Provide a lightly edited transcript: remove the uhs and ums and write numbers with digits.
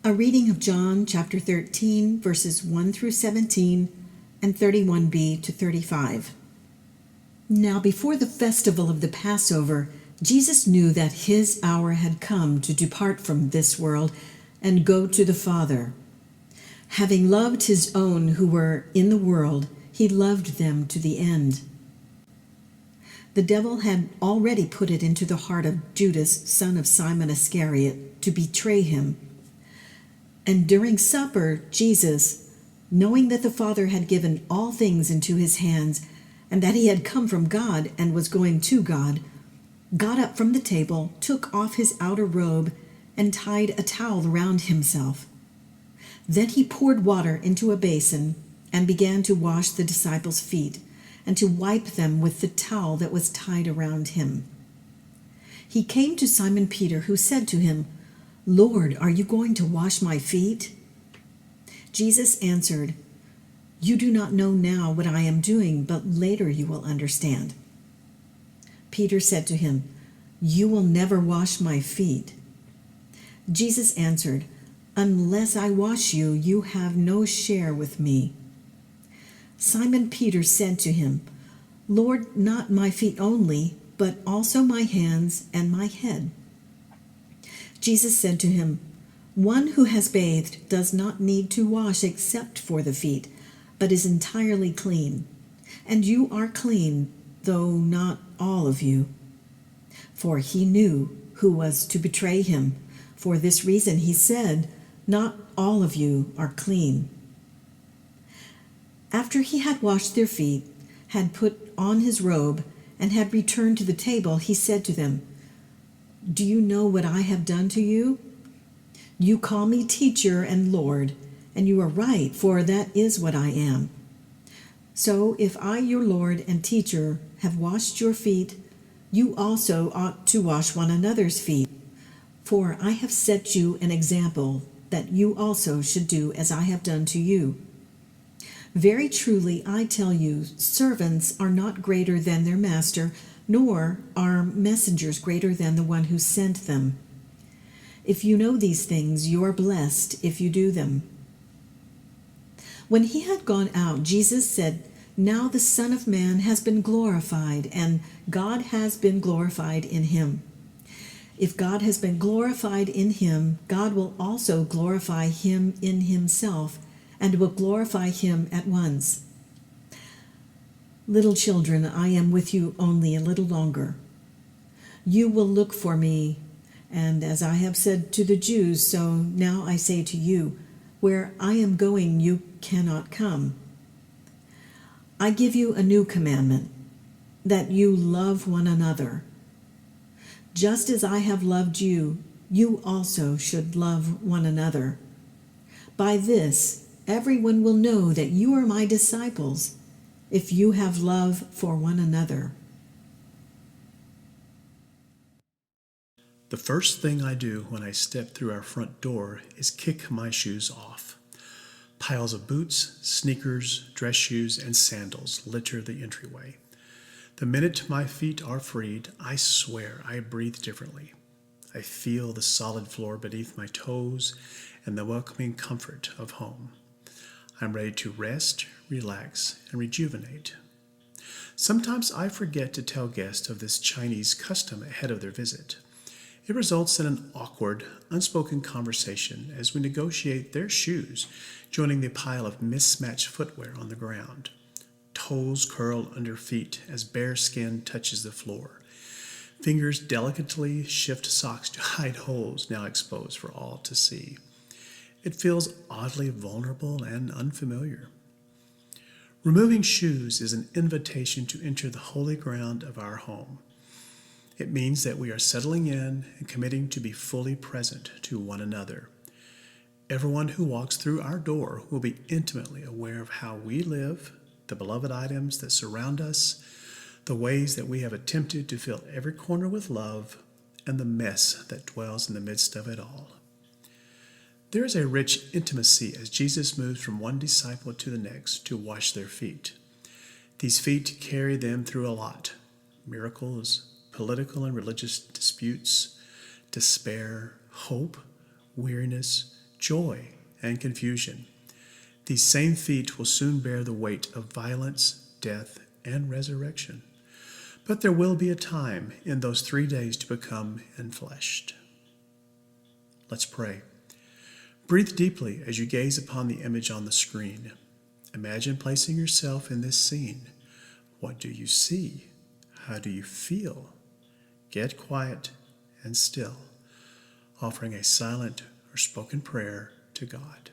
A reading of John chapter 13, verses 1 through 17 and 31b to 35. Now before the festival of the Passover, Jesus knew that his hour had come to depart from this world and go to the Father. Having loved his own who were in the world, he loved them to the end. The devil had already put it into the heart of Judas, son of Simon Iscariot, to betray him. And during supper, Jesus, knowing that the Father had given all things into his hands, and that he had come from God and was going to God, got up from the table, took off his outer robe, and tied a towel around himself. Then he poured water into a basin and began to wash the disciples' feet and to wipe them with the towel that was tied around him. He came to Simon Peter, who said to him, "Lord, are you going to wash my feet?" Jesus answered, "You do not know now what I am doing, but later you will understand." Peter said to him, "You will never wash my feet." Jesus answered, "Unless I wash you, you have no share with me." Simon Peter said to him, "Lord, not my feet only, but also my hands and my head." Jesus said to him, "One who has bathed does not need to wash except for the feet, but is entirely clean. And you are clean, though not all of you." For he knew who was to betray him. For this reason he said, "Not all of you are clean." After he had washed their feet, had put on his robe, and had returned to the table, he said to them, "Do you know what I have done to you? You call me teacher and Lord, and you are right, for that is what I am. So if I, your Lord and teacher, have washed your feet, you also ought to wash one another's feet. For I have set you an example that you also should do as I have done to you. Very truly, I tell you, servants are not greater than their master, nor are messengers greater than the one who sent them. If you know these things, you are blessed if you do them." When he had gone out, Jesus said, "Now the Son of Man has been glorified, and God has been glorified in him. If God has been glorified in him, God will also glorify him in himself, and will glorify him at once. Little children, I am with you only a little longer. You will look for me, and as I have said to the Jews, so now I say to you, where I am going you cannot come. I give you a new commandment, that you love one another. Just as I have loved you, you also should love one another. By this, everyone will know that you are my disciples, if you have love for one another." The first thing I do when I step through our front door is kick my shoes off. Piles of boots, sneakers, dress shoes, and sandals litter the entryway. The minute my feet are freed, I swear I breathe differently. I feel the solid floor beneath my toes and the welcoming comfort of home. I'm ready to rest, relax, and rejuvenate. Sometimes I forget to tell guests of this Chinese custom ahead of their visit. It results in an awkward, unspoken conversation as we negotiate their shoes, joining the pile of mismatched footwear on the ground. Toes curl under feet as bare skin touches the floor. Fingers delicately shift socks to hide holes now exposed for all to see. It feels oddly vulnerable and unfamiliar. Removing shoes is an invitation to enter the holy ground of our home. It means that we are settling in and committing to be fully present to one another. Everyone who walks through our door will be intimately aware of how we live, the beloved items that surround us, the ways that we have attempted to fill every corner with love, and the mess that dwells in the midst of it all. There is a rich intimacy as Jesus moves from one disciple to the next to wash their feet. These feet carry them through a lot: miracles, political and religious disputes, despair, hope, weariness, joy, and confusion. These same feet will soon bear the weight of violence, death, and resurrection. But there will be a time in those 3 days to become enfleshed. Let's pray. Breathe deeply as you gaze upon the image on the screen. Imagine placing yourself in this scene. What do you see? How do you feel? Get quiet and still, offering a silent or spoken prayer to God.